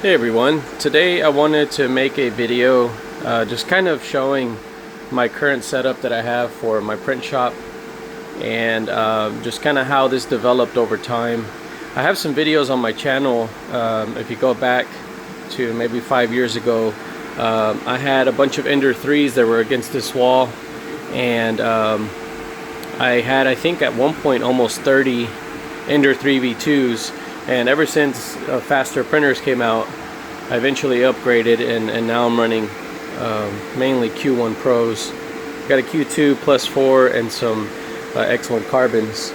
Hey everyone, today I wanted to make a video just kind of showing my current setup that I have for my print shop and just kind of how this developed over time. I have some videos on my channel. If you go back to maybe 5 years ago, I had a bunch of Ender 3s that were against this wall, and I had, I think at one point, almost 30 Ender 3 V2s. And ever since faster printers came out, I eventually upgraded, and now I'm running mainly Q1 Pros. Got a Q2 plus 4 and some excellent carbons.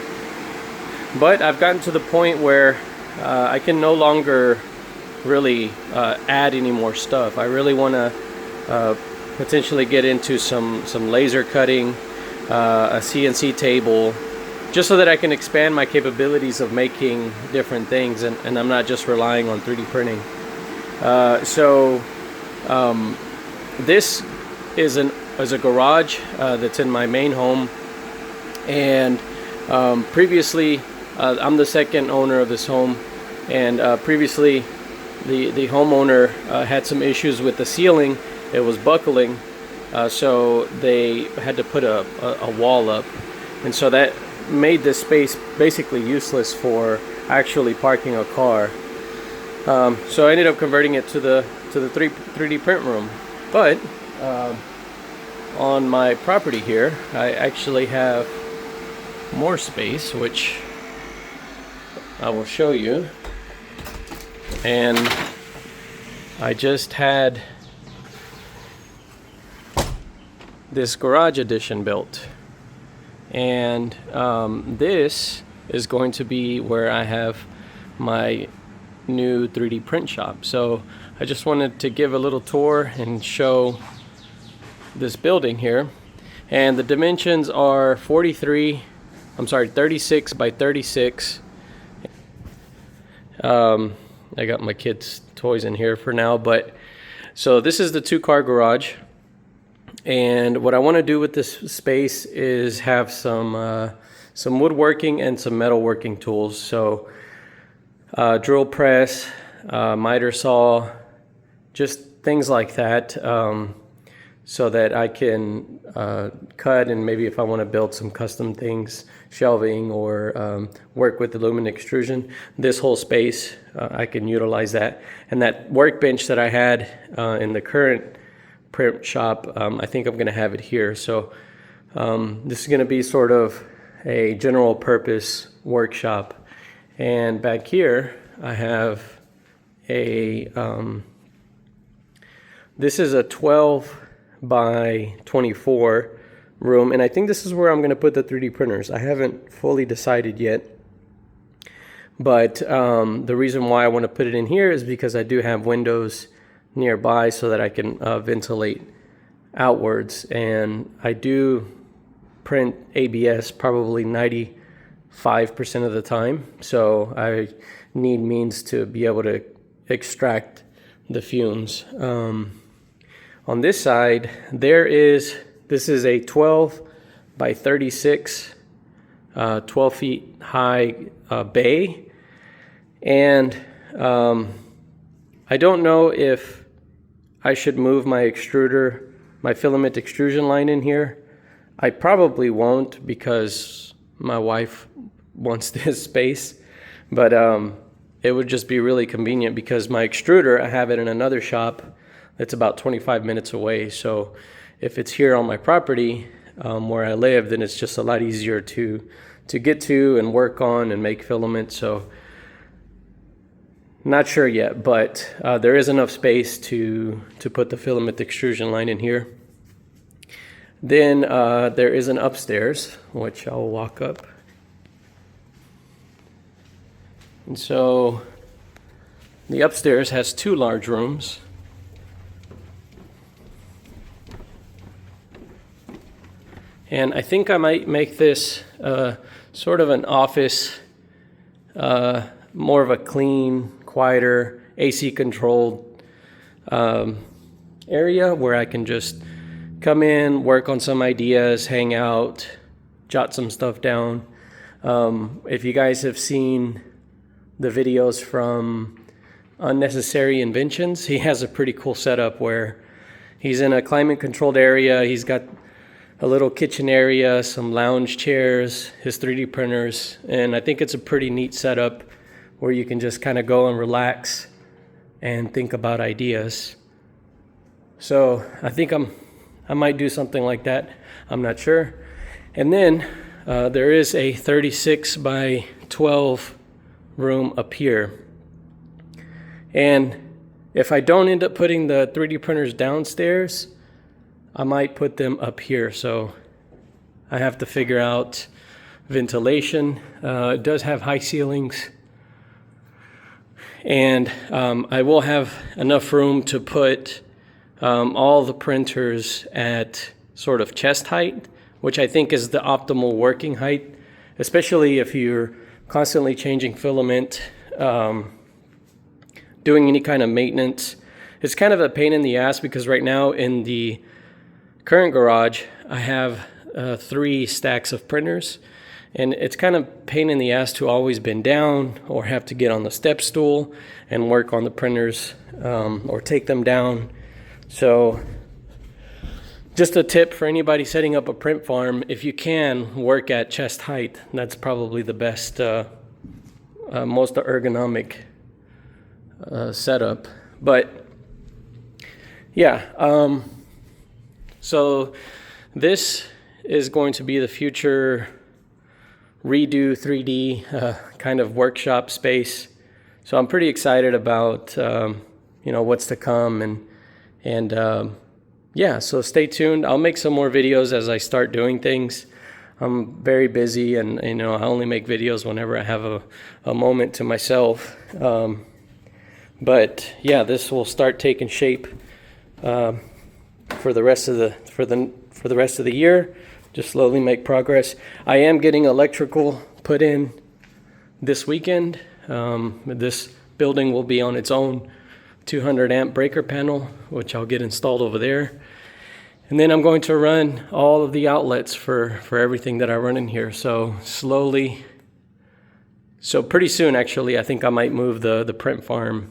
But I've gotten to the point where I can no longer really add any more stuff. I really want to potentially get into some laser cutting, a CNC table, just so that I can expand my capabilities of making different things, and I'm not just relying on 3D printing. This is a garage that's in my main home, and previously I'm the second owner of this home, and previously the homeowner had some issues with the ceiling. It was buckling, so they had to put a wall up, and so that made this space basically useless for actually parking a car. So I ended up converting it to the 3D print room. But on my property here, I actually have more space, which I will show you. And I just had this garage addition built. And this is going to be where I have my new 3D print shop. So I just wanted to give a little tour and show this building here. And the dimensions are 36 by 36. I got my kids' toys in here for now, but so this is the 2-car garage. And what I want to do with this space is have some woodworking and some metalworking tools. So drill press, miter saw, just things like that, so that I can cut, and maybe if I want to build some custom things, shelving, or work with aluminum extrusion, this whole space I can utilize that. And that workbench that I had in the current print shop, I think I'm going to have it here. So this is going to be sort of a general purpose workshop. And back here I have a this is a 12 by 24 room, and I think this is where I'm going to put the 3D printers. I haven't fully decided yet, but the reason why I want to put it in here is because I do have windows nearby so that I can ventilate outwards, and I do print ABS probably 95% of the time, so I need means to be able to extract the fumes. On this side, this is a 12 by 36, 12 feet high bay, and I don't know if I should move my extruder, my filament extrusion line in here. I probably won't, because my wife wants this space, but it would just be really convenient, because my extruder, I have it in another shop that's about 25 minutes away. So if it's here on my property where I live, then it's just a lot easier to get to and work on and make filament. So not sure yet, but there is enough space to put the filament extrusion line in here. Then there is an upstairs, which I'll walk up. And so the upstairs has 2 large rooms. And I think I might make this sort of an office, more of a clean, quieter, AC controlled area where I can just come in, work on some ideas, hang out, jot some stuff down. If you guys have seen the videos from unnecessary inventions. He has a pretty cool setup where he's in a climate controlled area. He's got a little kitchen area, some lounge chairs, his 3D printers, and I think it's a pretty neat setup where you can just kind of go and relax and think about ideas. So I think I might do something like that. I'm not sure. And then there is a 36 by 12 room up here. And if I don't end up putting the 3D printers downstairs, I might put them up here. So I have to figure out ventilation. It does have high ceilings. And I will have enough room to put all the printers at sort of chest height, which I think is the optimal working height, especially if you're constantly changing filament, doing any kind of maintenance. It's kind of a pain in the ass because right now in the current garage, I have 3 stacks of printers, and it's kind of pain in the ass to always bend down or have to get on the step stool and work on the printers or take them down. So just a tip for anybody setting up a print farm, if you can work at chest height, that's probably the best, most ergonomic setup. But yeah, so this is going to be the future redo 3D kind of workshop space. So I'm pretty excited about what's to come, and yeah, so stay tuned. I'll make some more videos as I start doing things. I'm very busy, and I only make videos whenever I have a moment to myself. But yeah, this will start taking shape for the rest of the year. Just slowly make progress. I am getting electrical put in this weekend. This building will be on its own 200 amp breaker panel, which I'll get installed over there. And then I'm going to run all of the outlets for everything that I run in here. So slowly, so pretty soon actually, I think I might move the print farm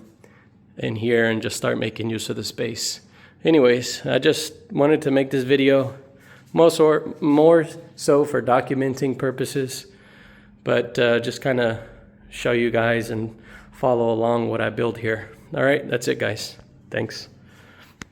in here and just start making use of the space. Anyways, I just wanted to make this video more so for documenting purposes, but just kind of show you guys and follow along what I build here. All right, that's it, guys. Thanks.